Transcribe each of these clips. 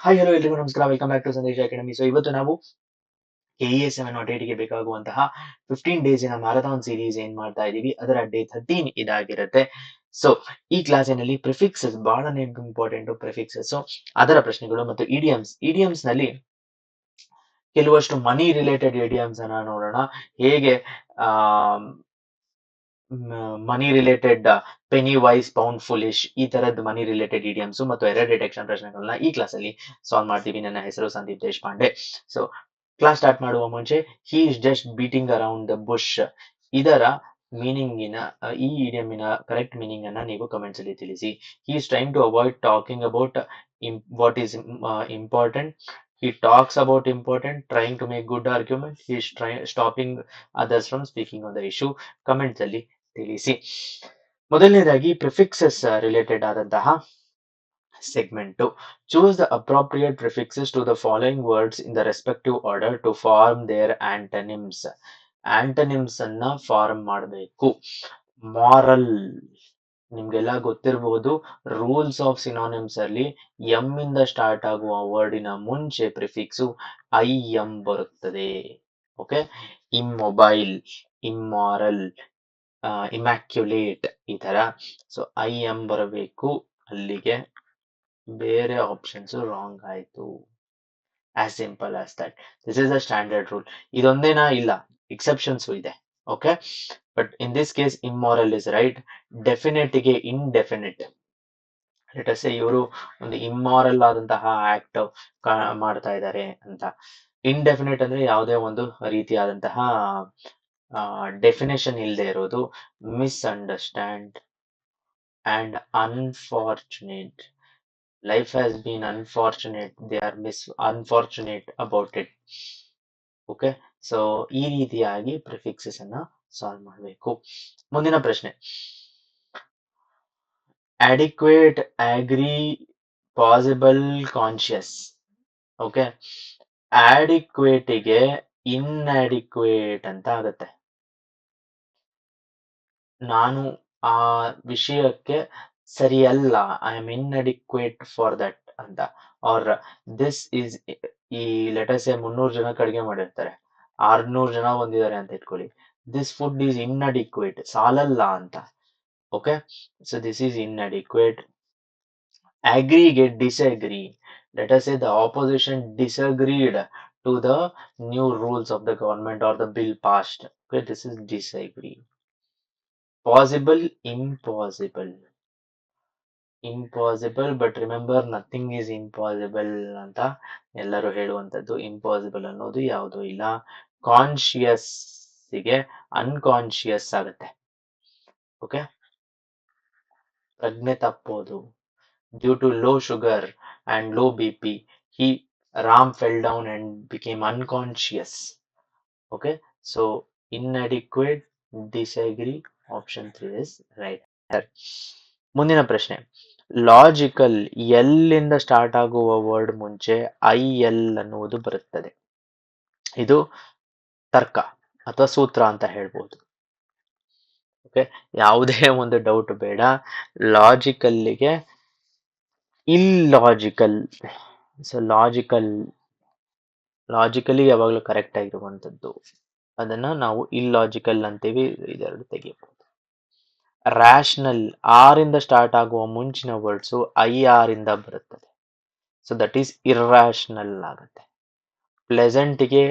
Hi hello ಎಲ್ರಿಗೂ ನಮಸ್ಕಾರ. Welcome back to Sandesh academy. So ಇವತ್ತು ನಾವು KES 708 ಬೇಕಾಗುವಂತಹ 15 ಡೇಸಿನ ಮ್ಯಾರಥಾನ್ ಸೀರೀಸ್ ಏನ್ ಮಾಡ್ತಾ ಇದೀವಿ, ಅದರ ಡೇ 13 ಇದಾಗಿರುತ್ತೆ. ಸೊ ಈ ಕ್ಲಾಸಿನಲ್ಲಿ ಪ್ರಿಫಿಕ್ಸಸ್ ಬಹಳನೇ ಇಂಪಾರ್ಟೆಂಟ್. ಪ್ರಿಫಿಕ್ಸಸ್ ಅದರ ಪ್ರಶ್ನೆಗಳು ಮತ್ತು ಇಡಿಯಮ್ಸ್ ನಲ್ಲಿ ಕೆಲವಷ್ಟು ಮನಿ ರಿಲೇಟೆಡ್ ಇಡಿಯಮ್ಸ್ ಅನ್ನ ನೋಡೋಣ. ಹೇಗೆ ಆ money related penny wise pound foolish ಈ ತರದ ಮನಿ ರಿಲೇಟೆಡ್ ಇಡಿಯಮ್ಸ್ ಮತ್ತು ಎರರ್ ಡಿಟೆಕ್ಷನ್ ಪ್ರಶ್ನೆಗಳನ್ನ ಈ ಕ್ಲಾಸ್ ಅಲ್ಲಿ ಸಾಲ್ವ್ ಮಾಡ್ತೀವಿ. ನನ್ನ ಹೆಸರು Sandeep Deshpande. So class start ಮಾಡುವ ಮುಂಚೆ he is just beating around the bush ಇದರ ಮೀನಿಂಗಿನ ಈ ಇಡಿಯಮಿನ ಕರೆಕ್ಟ್ ಮೀನಿಂಗ್ ಅನ್ನ ನೀವು ಕಮೆಂಟ್ಸ್ ಅಲ್ಲಿ ತಿಳಿಸಿ. He is trying to avoid talking about what is important. He talks about important, trying to make good argument. He is stopping others from speaking on the issue. Comments ಅಲ್ಲಿ ತಿಳಿಸಿ. ಮೊದಲನೇದಾಗಿ prefixes related ಆದಂತಹ segment. Choose the appropriate prefixes to the following words in the respective order to form their antonyms. Antonyms ಅನ್ನ form ಮಾಡಬೇಕು. Moral ನಿಮ್ಗೆಲ್ಲ ಗೊತ್ತಿರಬಹುದು. Rules of synonyms ಅಲ್ಲಿ M ಇಂದ ಸ್ಟಾರ್ಟ್ ಆಗುವ ವರ್ಡಿನ ಮುಂಚೆ ಪ್ರಿಫಿಕ್ಸು IM ಬರುತ್ತದೆ. ಓಕೆ, ಇಮ್ಮೊಬೈಲ್, ಇಮ್ಮಾರಲ್, ಇಮ್ಯಾಕ್ಯುಲೇಟ್ ಈ ತರ. ಸೊ IM ಬರಬೇಕು. ಅಲ್ಲಿಗೆ ಬೇರೆ ಆಪ್ಷನ್ಸ್ ರಾಂಗ್ ಆಯ್ತು. As simple as that. This is the standard rule. ಇದೊಂದೇನಾ? ಇಲ್ಲ, ಎಕ್ಸೆಪ್ಷನ್ಸ್ ಇದೆ. Okay, but in this case immoral is right. Definite ಗೆ ಇಂಡೆಫಿನೆಟ್. ಲೆಟಸ್ ಇವರು ಒಂದು ಇಮ್ಮಾರಲ್ ಆದಂತಹ ಆಕ್ಟ್ ಮಾಡ್ತಾ ಇದ್ದಾರೆ ಅಂತ. ಇಂಡೆಫಿನೆಟ್ ಅಂದ್ರೆ ಯಾವುದೇ ಒಂದು ರೀತಿಯಾದಂತಹ ಡೆಫಿನೇಷನ್ ಇಲ್ಲದೆ ಇರೋದು. Misunderstand and unfortunate. Life has been unfortunate. They are unfortunate about it. Okay, so ಈ ರೀತಿಯಾಗಿ ಪ್ರಿಫಿಕ್ಸಸ್ ಅನ್ನ ಸಾಲ್ವ್ ಮಾಡಬೇಕು. ಮುಂದಿನ ಪ್ರಶ್ನೆ. Adequate, agree, possible, conscious. Okay, ಅಡಿಕ್ವೇಟಿಗೆ ಇನ್ಅಡಿಕ್ವೇಟ್ ಅಂತ ಆಗುತ್ತೆ. ನಾನು ಆ ವಿಷಯಕ್ಕೆ ಸರಿಯಲ್ಲ, I am inadequate for that ಅಂತ. ಆರ್ ದಿಸ್ ಈಸ್, ಈ ಲೆಟರ್ಸ್ 300 ಜನಕ್ಕೆ ಅಡಿಗೆ ಮಾಡಿರ್ತಾರೆ, 600 ಜನ ಬಂದಿದ್ದಾರೆ ಅಂತ ಇಟ್ಕೊಳ್ಳಿ. ದಿಸ್ ಫುಡ್ ಈಸ್ ಇನ್ಅಡಿಕ್ವೇಟ್, ಸಾಲಲ್ಲ ಅಂತ. Okay, so this is inadequate. ಅಗ್ರಿಗೆ disagree. Let us say the opposition disagreed to the new rules of the government or the bill passed. Okay, this is disagree. Possible, impossible. Impossible, but remember nothing is impossible ಅಂತ ಎಲ್ಲರೂ ಹೇಳುವಂಥದ್ದು. Impossible ಅನ್ನೋದು ಯಾವುದೂ ಇಲ್ಲ. Conscious ಗೆ unconscious ಆಗುತ್ತೆ. Okay, ಪ್ರಜ್ಞೆ ತಪ್ಪೋದು. Due to low sugar and low BP, Ram fell down and became unconscious. Okay, so inadequate, disagree, option 3 is right. ಮುಂದಿನ ಪ್ರಶ್ನೆ. ಲಾಜಿಕಲ್, ಎಲ್ಲಿಂದ ಸ್ಟಾರ್ಟ್ ಆಗುವ ವರ್ಡ್ ಮುಂಚೆ IL ಅನ್ನುವುದು ಬರುತ್ತದೆ. ಇದು ತರ್ಕ ಅಥವಾ ಸೂತ್ರ ಅಂತ ಹೇಳ್ಬೋದು. ಓಕೆ, ಯಾವುದೇ ಒಂದು ಡೌಟ್ ಬೇಡ. ಲಾಜಿಕಲ್ಲಿಗೆ ಇಲ್ಲಾಜಿಕಲ್. ಸೊ ಲಾಜಿಕಲಿ ಯಾವಾಗಲೂ ಕರೆಕ್ಟ್ ಆಗಿರುವಂಥದ್ದು, ಅದನ್ನ ನಾವು ಇಲ್ಲಾಜಿಕಲ್ ಅಂತೀವಿ. ಇದೆರಡು ತೆಗಿಬಹುದು. ರ್ಯಾಷನಲ್, R ಇಂದ ಸ್ಟಾರ್ಟ್ ಆಗುವ ಮುಂಚಿನ ವರ್ಡ್ಸು IR ಇಂದ ಬರುತ್ತದೆ. ಸೊ ದಟ್ ಈಸ್ ಇರ್ರಾಷನಲ್ ಆಗುತ್ತೆ. ಪ್ಲೆಸೆಂಟ್ಗೆ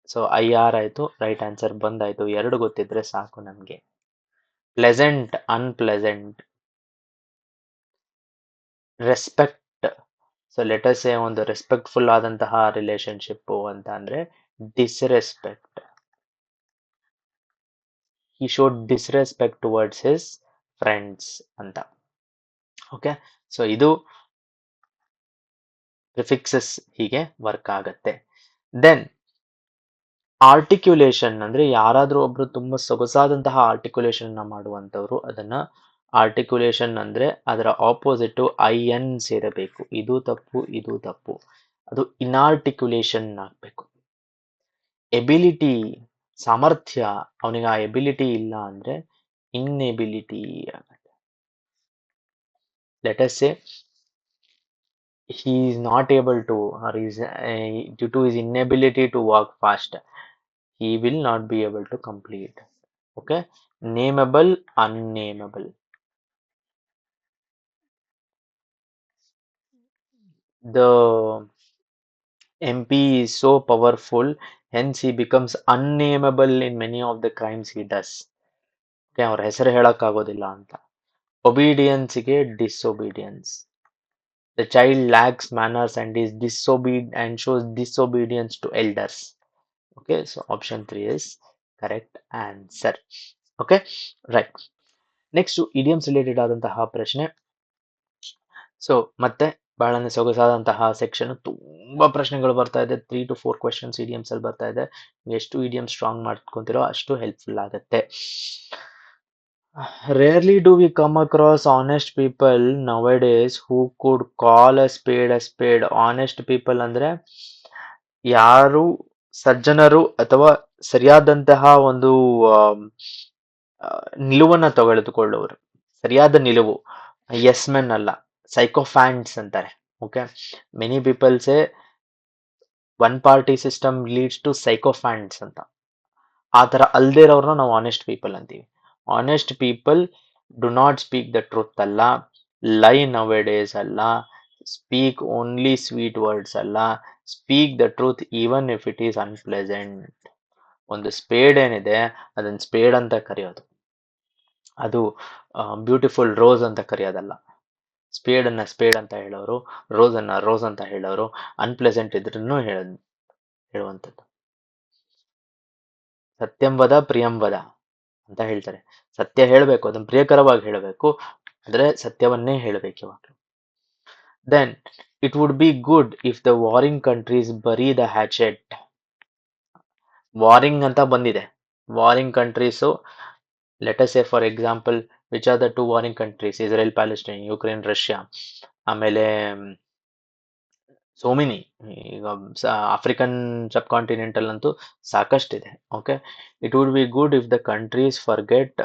ಸೊ IR ಆಯ್ತು, ರೈಟ್ ಆನ್ಸರ್ ಬಂದಾಯ್ತು. ಎರಡು ಗೊತ್ತಿದ್ರೆ ಸಾಕು ನಮ್ಗೆ. Pleasant, unpleasant. Respect, so let us say ಒಂದು ರೆಸ್ಪೆಕ್ಟ್ಫುಲ್ ಆದಂತಹ ರಿಲೇಶನ್ಶಿಪ್ ಅಂತ ಅಂದ್ರೆ disrespect. He showed disrespect towards his friends ಅಂತ. ಓಕೆ, ಸೊ ಇದು ಪ್ರಿಫಿಕ್ಸಸ್ ಹೀಗೆ ವರ್ಕ್ ಆಗತ್ತೆ. ದೆನ್ ಆರ್ಟಿಕ್ಯುಲೇಷನ್ ಅಂದ್ರೆ ಯಾರಾದ್ರೂ ಒಬ್ರು ತುಂಬಾ ಸೊಗಸಾದಂತಹ ಆರ್ಟಿಕ್ಯುಲೇಷನ್ ಮಾಡುವಂತವ್ರು, ಅದನ್ನ ಆರ್ಟಿಕ್ಯುಲೇಷನ್ ಅಂದ್ರೆ ಅದರ ಆಪೋಸಿಟ್ IN ಸೇರಬೇಕು. ಇದು ತಪ್ಪು, ಇದು ತಪ್ಪು. ಅದು ಇನ್ಆರ್ಟಿಕ್ಯುಲೇಷನ್ ಆಗ್ಬೇಕು. ಎಬಿಲಿಟಿ, ಸಾಮರ್ಥ್ಯ, ಅವನಿಗೆ ಆ ಎಬಿಲಿಟಿ ಇಲ್ಲ ಅಂದ್ರೆ ಇನ್ಎಬಿಲಿಟಿ ಆಗುತ್ತೆ. Let us say he is not able to, or is due to his inability to walk fast, he will not be able to complete. Okay, nameable, unnameable. The MP is so powerful, hence he becomes unnameable in many of the crimes he does. Okay, ಅವ್ರ ಹೆಸರು ಹೇಳಕ್ಕಾಗೋದಿಲ್ಲ ಅಂತ. ಒಬಿಡಿಯನ್ಸ್ಗೆ disobedience. The child lacks manners and is and shows disobedience to elders. Okay, so option 3 is correct answer. Okay, right. Next idioms related ಆದಂತಹ ಪ್ರಶ್ನೆ. So ಮತ್ತೆ ಬಹಳನೇ ಸೊಗಸಾದಂತಹ section, ತುಂಬಾ ಪ್ರಶ್ನೆಗಳು ಬರ್ತಾ ಇದೆ. 3 to 4 questions idioms ಅಲ್ಲಿ ಬರ್ತಾ ಇದೆ. ಎಷ್ಟು idioms ಸ್ಟ್ರಾಂಗ್ ಮಾಡ್ಕೊಂತಿರೋ ಅಷ್ಟು ಹೆಲ್ಪ್ಫುಲ್ ಆಗುತ್ತೆ. Rarely do we come across honest people nowadays who could call a spade a spade. Honest people ಅಂದ್ರೆ ಯಾರು ಸಜ್ಜನರು ಅಥವಾ ಸರಿಯಾದಂತಹ ಒಂದು ಆಮ್, ಆ, ನಿಲುವನ್ನ ತೆಗೆದುಕೊಳ್ಳುವರು. ಸರಿಯಾದ ನಿಲುವು. ಎಸ್ ಮೆನ್ ಅಲ್ಲ, ಸೈಕೋಫ್ಯಾಂಟ್ಸ್ ಅಂತಾರೆ. Okay, many people say one party system leads to sycophants ಅಂತ. ಆ ತರ ಅಲ್ದೇ ಇರೋರ್ನ ನಾವು ಆನೆಸ್ಟ್ ಪೀಪಲ್ ಅಂತೀವಿ. Honest people do not speak the truth ಅಲ್ಲ, ಲೈ ನವ್ ಡೇಸ್ ಅಲ್ಲ, ಸ್ಪೀಕ್ ಓನ್ಲಿ ಸ್ವೀಟ್ ವರ್ಡ್ಸ್ ಅಲ್ಲ, speak the truth even if it is unpleasant. ಒಂದು ಸ್ಪೇಡ್ ಏನಿದೆ ಅದನ್ನ ಸ್ಪೇಡ್ ಅಂತ ಕರೆಯೋದು, ಅದು ಬ್ಯೂಟಿಫುಲ್ ರೋಸ್ ಅಂತ ಕರೆಯೋದಲ್ಲ. ಸ್ಪೇಡ್ ಅನ್ನ ಸ್ಪೇಡ್ ಅಂತ ಹೇಳೋರು, ರೋಸ್ ಅನ್ನ ರೋಸ್ ಅಂತ ಹೇಳೋರು, ಅನ್ಪ್ಲೆಸೆಂಟ್ ಇದ್ರೂ ಹೇಳುವಂಥದ್ದು. ಸತ್ಯಂವದ ಪ್ರಿಯಂವದ ಅಂತ ಹೇಳ್ತಾರೆ. ಸತ್ಯ ಹೇಳಬೇಕು, ಅದನ್ನ ಪ್ರಿಯಕರವಾಗಿ ಹೇಳಬೇಕು, ಆದ್ರೆ ಸತ್ಯವನ್ನೇ ಹೇಳಬೇಕು ಇವಾಗ. Then it would be good if the warring countries bury the hatchet. Warring ಅಂತ ಬಂದಿದೆ. Warring countries, let us say for example, which are the 2 warring countries? Israel Palestine, Ukraine Russia, ಆಮೇಲೆ ಸೋ ಮೆನಿ. ಈಗ African subcontinental ಅಂತೂ ಸಾಕಷ್ಟಿದೆ. Okay, it would be good if the countries forget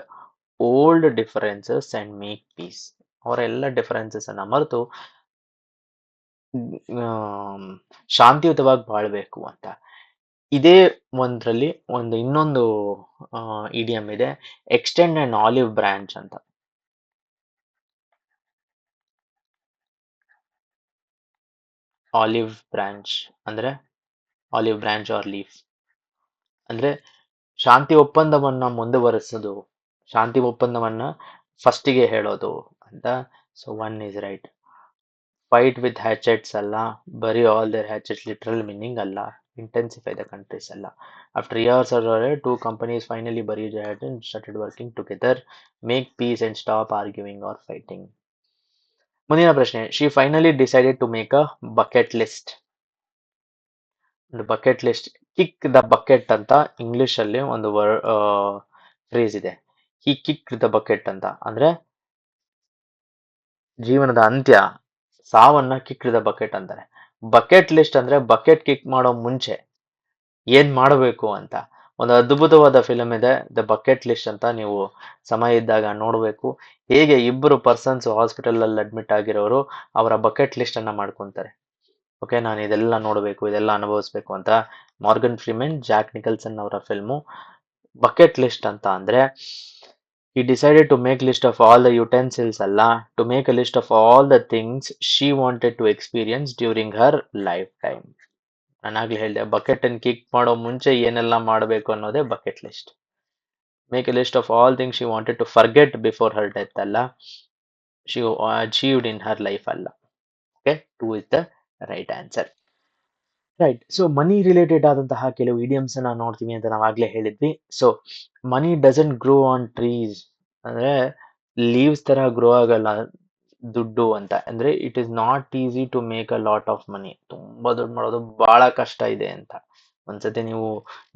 old differences and make peace. ಅವರೆಲ್ಲ differences ಅನ್ನ ಮರೆತು ಶಾಂತಿಯುತವಾಗಿ ಬಾಳ್ಬೇಕು ಅಂತ. ಇದೇ ಒಂದ್ರಲ್ಲಿ ಇನ್ನೊಂದು ಇಡಿಯಂ ಇದೆ, ಎಕ್ಸ್ಟೆಂಡ್ ಅಂಡ್ ಆಲಿವ್ ಬ್ರಾಂಚ್ ಅಂತ. ಆಲಿವ್ ಬ್ರಾಂಚ್ ಅಂದ್ರೆ ಆಲಿವ್ ಬ್ರಾಂಚ್ ಆರ್ ಲೀಫ್ ಅಂದ್ರೆ ಶಾಂತಿ ಒಪ್ಪಂದವನ್ನ ಮುಂದುವರಿಸೋದು, ಶಾಂತಿ ಒಪ್ಪಂದವನ್ನ ಫಸ್ಟಿಗೆ ಹೇಳೋದು ಅಂತ. So 1 is right. Fight with hatchets ಅಲ್ಲ, bury all their hatchets literal meaning ಅಲ್ಲ, ಇಂಟೆನ್ಸಿಫೈ ದ ಕಂಟ್ರೀಸ್ ಅಲ್ಲ. After years or 2 companies finally buried their head and started working together, make peace and stop arguing or fighting. ಮುಂದಿನ ಪ್ರಶ್ನೆ, she finally decided to make a bucket list. ಒಂದು bucket list. Kick the bucket ಅಂತ English ಅಲ್ಲಿ ಒಂದು phrase ಇದೆ. ಹಿ kick the bucket ಅಂತ ಅಂದ್ರೆ ಜೀವನದ ಅಂತ್ಯ, ಸಾವನ್ನ ಕಿಕ್ ದ ಬಕೆಟ್ ಅಂತಾರೆ. ಬಕೆಟ್ ಲಿಸ್ಟ್ ಅಂದ್ರೆ ಬಕೆಟ್ ಕಿಕ್ ಮಾಡೋ ಮುಂಚೆ ಏನ್ ಮಾಡಬೇಕು ಅಂತ. ಒಂದು ಅದ್ಭುತವಾದ ಫಿಲಮ್ ಇದೆ, ದ ಬಕೆಟ್ ಲಿಸ್ಟ್ ಅಂತ. ನೀವು ಸಮಯ ಇದ್ದಾಗ ನೋಡ್ಬೇಕು. ಹೇಗೆ ಇಬ್ಬರು ಪರ್ಸನ್ಸ್ ಹಾಸ್ಪಿಟಲ್ ಅಲ್ಲಿ ಅಡ್ಮಿಟ್ ಆಗಿರೋರು ಅವರ ಬಕೆಟ್ ಲಿಸ್ಟ್ ಅನ್ನ ಮಾಡ್ಕೊಂತಾರೆ. ಓಕೆ, ನಾನು ಇದೆಲ್ಲ ನೋಡಬೇಕು, ಇದೆಲ್ಲ ಅನುಭವಿಸ್ಬೇಕು ಅಂತ. ಮಾರ್ಗನ್ ಫ್ರೀಮನ್, ಜಾಕ್ ನಿಕಲ್ಸನ್ ಅವರ ಫಿಲ್ಮು. ಬಕೆಟ್ ಲಿಸ್ಟ್ ಅಂತ ಅಂದ್ರೆ he decided to make list of all the utensils ಅಲ್ಲ, to make a list of all the things she wanted to experience during her lifetime. ನಾನಾಗ್ಲೇ ಹೇಳಿದೆ, bucket ಅನ್ನು kick ಮಾಡೋ ಮುಂಚೆ ಏನೆಲ್ಲ ಮಾಡಬೇಕು ಅನ್ನೋದೇ bucket list. Make a list of all things she wanted to forget before her death ಅಲ್ಲ, she achieved in her life ಅಲ್ಲ. Okay, 2 is the right answer. Right. So money related ಆದಂತಹ ಕೆಲವು ಇಡಿಯಮ್ಸ್ ಅನ್ನ ನೋಡ್ತೀವಿ ಅಂತ ನಾವಾಗ್ಲೇ ಹೇಳಿದ್ವಿ. So money doesn't grow on trees ಅಂದ್ರೆ ಲೀವ್ಸ್ ತರ ಗ್ರೋ ಆಗಲ್ಲ ದುಡ್ಡು ಅಂತ. ಅಂದ್ರೆ it is not easy to make a lot of money. ತುಂಬಾ ದುಡ್ಡು ಮಾಡೋದು ಬಹಳ ಕಷ್ಟ ಇದೆ ಅಂತ. ಒಂದ್ಸತಿ ನೀವು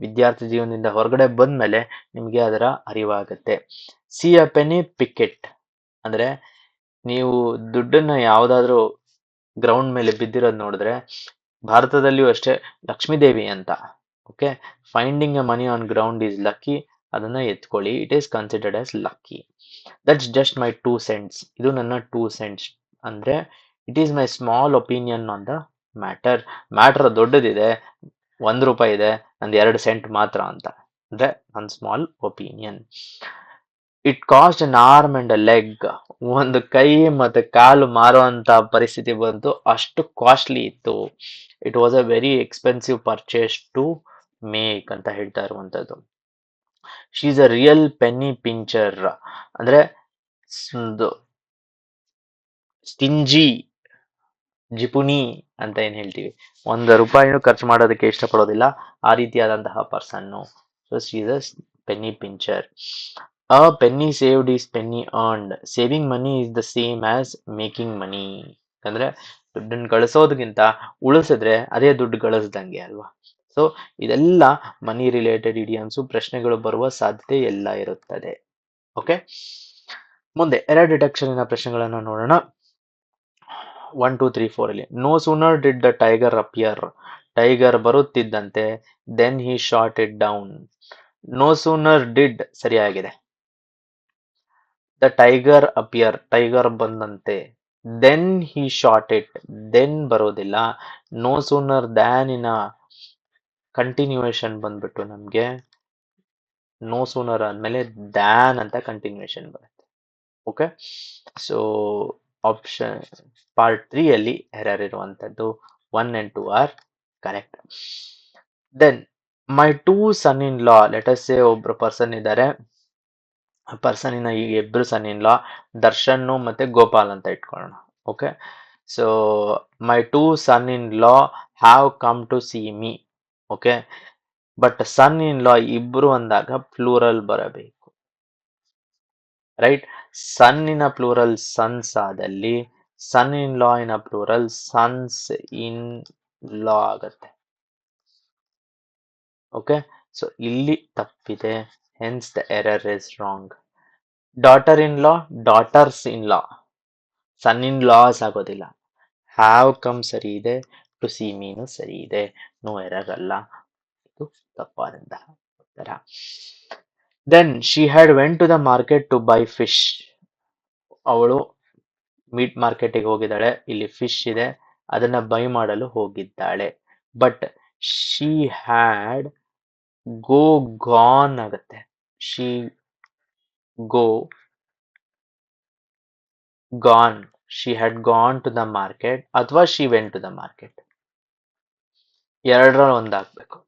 ವಿದ್ಯಾರ್ಥಿ ಜೀವನದಿಂದ ಹೊರಗಡೆ ಬಂದ್ಮೇಲೆ ನಿಮ್ಗೆ ಅದರ ಅರಿವಾಗುತ್ತೆ. ಸಿ ಅ ಪೆನಿ ಪಿಕೆಟ್ ಅಂದ್ರೆ ನೀವು ದುಡ್ಡನ್ನ ಯಾವ್ದಾದ್ರು ಗ್ರೌಂಡ್ ಮೇಲೆ ಬಿದ್ದಿರೋದ್ ನೋಡಿದ್ರೆ, ಭಾರತದಲ್ಲಿಯೂ ಅಷ್ಟೇ, ಲಕ್ಷ್ಮೀದೇವಿ ಅಂತ. Okay, finding a money on ground is lucky. ಅದನ್ನ ಎತ್ಕೊಳ್ಳಿ, it is considered as lucky. That's just my 2 cents. ಇದು ನನ್ನ 2 cents ಅಂದ್ರೆ it is my small opinion on the matter. Matter ದೊಡ್ಡದಿದೆ, 1 ರೂಪಾಯಿ ಇದೆ, ನಂದು 2 ಸೆಂಟ್ ಮಾತ್ರ ಅಂತ. ಅಂದ್ರೆ ನನ್ನ small opinion. It cost an arm and a leg. ಒಂದು ಕೈ ಮತ್ತೆ ಕಾಲು ಮಾರುವಂತ ಪರಿಸ್ಥಿತಿ ಬಂತು, ಅಷ್ಟು ಕಾಸ್ಟ್ಲಿ ಇತ್ತು. It was a very expensive purchase to make ಅಂತ ಹೇಳ್ತಾ ಇರುವಂತದ್ದು. She is a real penny pincher, ಅಂದ್ರೆ ಸ್ಟಿಂಜಿ, ಜಿಪುಣಿ ಅಂತ ಏನ್ ಹೇಳ್ತೀವಿ, 1 ರೂಪಾಯಿನೂ ಖರ್ಚು ಮಾಡೋದಕ್ಕೆ ಇಷ್ಟಪಡೋದಿಲ್ಲ, ಆ ರೀತಿಯಾದಂತಹ person. So she is a penny pincher. A penny saved is penny earned. Saving money is the same as making money. ಅಂದ್ರೆ ದುಡ್ಡನ್ನು ಗಳಿಸೋದಕ್ಕಿಂತ ಉಳಿಸಿದ್ರೆ ಅದೇ ದುಡ್ಡು ಗಳಿಸ್ದಂಗೆ ಅಲ್ವಾ. ಸೊ ಇದೆಲ್ಲ ಮನಿ ರಿಲೇಟೆಡ್ ಇಡಿಯಮ್ಸು, ಪ್ರಶ್ನೆಗಳು ಬರುವ ಸಾಧ್ಯತೆ ಎಲ್ಲ ಇರುತ್ತದೆ. ಓಕೆ, ಮುಂದೆ ಎರರ್ ಡಿಟೆಕ್ಷನ್ ಪ್ರಶ್ನೆಗಳನ್ನ ನೋಡೋಣ. 1, 2, 3, 4 ಅಲ್ಲಿ. No sooner did the tiger appear. Tiger ಬರುತ್ತಿದ್ದಂತೆ then he shot it down. No sooner did ಸರಿಯಾಗಿದೆ. ದ ಟೈಗರ್ ಅಪಿಯರ್, ಟೈಗರ್ ಬಂದಂತೆ. Then he shot it, then ಬರೋದಿಲ್ಲ. ನೋ ಸೂನರ್ ದ್ಯಾನ್ ಇನ ಕಂಟಿನ್ಯೂಯೇಷನ್ ಬಂದ್ಬಿಟ್ಟು ನಮ್ಗೆ ನೋ ಸೂನರ್ ಆದ್ಮೇಲೆ ದ್ಯಾನ್ ಅಂತ continuation ಬರುತ್ತೆ. ಓಕೆ, ಸೊ ಆಪ್ಷನ್ ಪಾರ್ಟ್ 3 ಅಲ್ಲಿ ಎರರ್ ಇರುವಂತದ್ದು 1 and 2 are correct. Then my 2 son in law, let us say ಒಬ್ರು ಪರ್ಸನ್ ಇದ್ದಾರೆ, ಪರ್ಸನಿನ ಈ ಇಬ್ರು ಸನ್ ಇನ್ ಲಾ ದರ್ಶನ್ ಮತ್ತೆ ಗೋಪಾಲ್ ಅಂತ ಇಟ್ಕೊಳ್ಳೋಣ. Okay, so my 2 son in law have come to see me. Okay, but son in law ಇಬ್ರು ಅಂದಾಗ ಪ್ಲೂರಲ್ ಬರಬೇಕು, ರೈಟ್. ಸನ್ನಿನ ಪ್ಲೂರಲ್ ಸನ್ಸ್ ಆದಲ್ಲಿ ಸನ್ ಇನ್ ಲಾ ಇನ ಪ್ಲೂರಲ್ ಸನ್ಸ್ ಇನ್ ಲಾ ಆಗತ್ತೆ. ಓಕೆ, ಸೊ ಇಲ್ಲಿ ತಪ್ಪಿದೆ, hence the error is wrong. Daughter in law, daughters in law, son in laws ಆಗೋದಿಲ್ಲ. Have come ಸರಿ ಇದೆ, ಟು ಸಿ ಮೀನು ಸರಿ ಇದೆ, ನೋ ಎರರ್ ಅಲ್ಲ, ಇದು ತಪ್ಪಾದಂತಹ ಉತ್ತರ. Then she had went to the market to buy fish. ಅವಳು ಮೀಟ್ ಮಾರ್ಕೆಟಿಗೆ ಹೋಗಿದ್ದಾಳೆ, ಇಲ್ಲಿ ಫಿಶ್ ಇದೆ, ಅದನ್ನ ಬೈ ಮಾಡಲು ಹೋಗಿದ್ದಾಳೆ. But she had go gone ಆಗತ್ತೆ. She go gone, she had gone to the market ಅಥವಾ she went to the market, ಎರಡರಲ್ಲಿ ಒಂದಾಗಬೇಕು.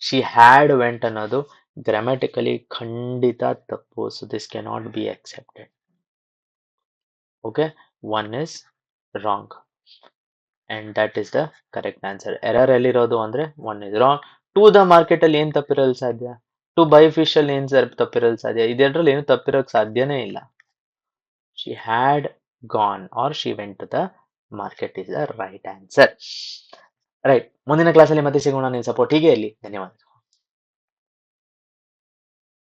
ಶಿ ಹ್ಯಾಡ್ ವೆಂಟ್ ಅನ್ನೋದು ಗ್ರಾಮ್ಯಾಟಿಕಲಿ ಖಂಡಿತ ತಪ್ಪು. So this cannot be accepted. Okay, 1 is wrong and that is the correct answer. Error ಎಲ್ಲಿರೋದು ಅಂದ್ರೆ 1 is wrong. To the market ಅಲ್ಲಿ ಏನ್ ತಪ್ಪಿರಲು ಸಾಧ್ಯ, ಟು ಬೈ ಫಿಶ್ ಅಲ್ಲಿ ಏನ್ ತಪ್ಪಿರಲು ಸಾಧ್ಯ, ಇದೆರಡರಲ್ಲಿ ಏನು ತಪ್ಪಿರೋಕ್ ಸಾಧ್ಯನೇ ಇಲ್ಲ. She had gone or she went to the market is the right answer. Right, ಮುಂದಿನ ಕ್ಲಾಸಲ್ಲಿ ಮತ್ತೆ ಸಿಗೋಣ. ನಿಮ್ಮ ಸಪೋರ್ಟ್ ಹೀಗೆ ಇರಲಿ. ಧನ್ಯವಾದ.